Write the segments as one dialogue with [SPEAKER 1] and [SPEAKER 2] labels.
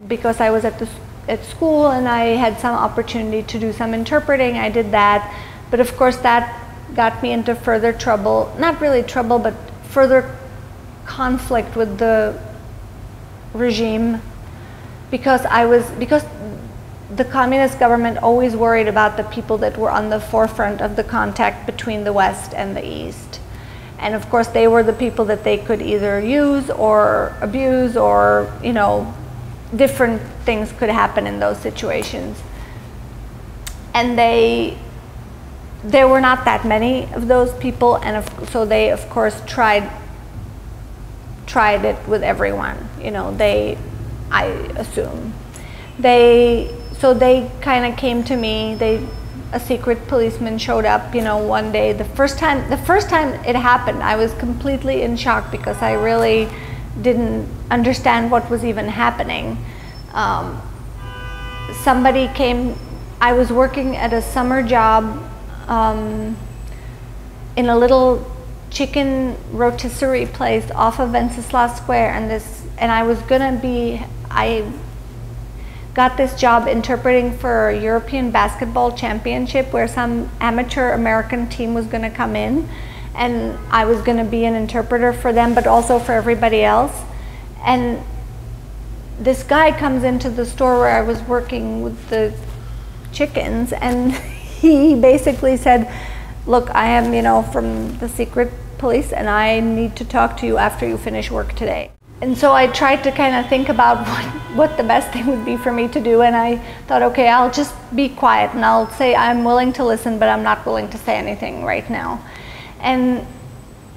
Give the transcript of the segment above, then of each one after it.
[SPEAKER 1] Because I was at school and I had some opportunity to do some interpreting, I did that. But of course that got me into further trouble, not really trouble, but further conflict with the regime, because the communist government always worried about the people that were on the forefront of the contact between the West and the East. And of course they were the people that they could either use or abuse, or, you know, different things could happen in those situations. And there were not that many of those people, and so they of course tried it with everyone, you know. I assume so they kind of came to me. A secret policeman showed up, you know, one day. The first time it happened, I was completely in shock because I really didn't understand what was even happening. Somebody came. I was working at a summer job in a little chicken rotisserie place off of Wenceslas Square, and I got this job interpreting for a European basketball championship where some amateur American team was going to come in, and I was going to be an interpreter for them, but also for everybody else. And this guy comes into the store where I was working with the chickens, and he basically said, "Look, I am, you know, from the secret police, and I need to talk to you after you finish work today." And so I tried to kind of think about what the best thing would be for me to do, and I thought, okay, I'll just be quiet and I'll say I'm willing to listen, but I'm not willing to say anything right now. And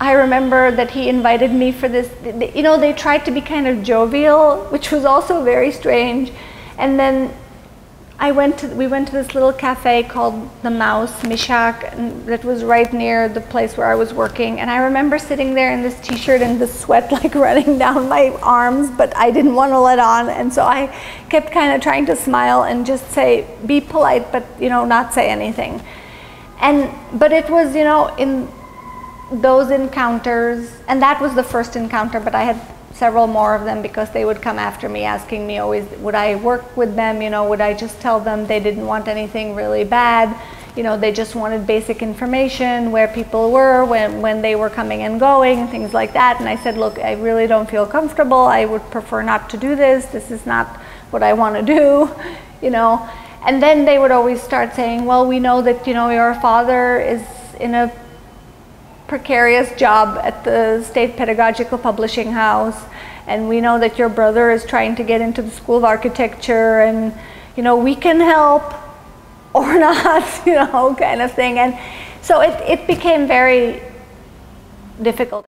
[SPEAKER 1] I remember that he invited me for this, you know, they tried to be kind of jovial, which was also very strange. And then we went to this little cafe called the Mouse, Mishak, and that was right near the place where I was working. And I remember sitting there in this t-shirt and the sweat like running down my arms, but I didn't want to let on. And so I kept kind of trying to smile and just say, be polite, but, you know, not say anything. But it was, you know, in those encounters, and that was the first encounter, but I had several more of them, because they would come after me asking me always, would I work with them, you know, would I just tell them they didn't want anything really bad, you know, they just wanted basic information, where people were, when they were coming and going, things like that. And I said, look, I really don't feel comfortable, I would prefer not to do this is not what I want to do, you know. And then they would always start saying, well, we know that, you know, your father is in a precarious job at the State Pedagogical Publishing House, and we know that your brother is trying to get into the School of Architecture, and, you know, we can help or not, you know, kind of thing. And so it became very difficult.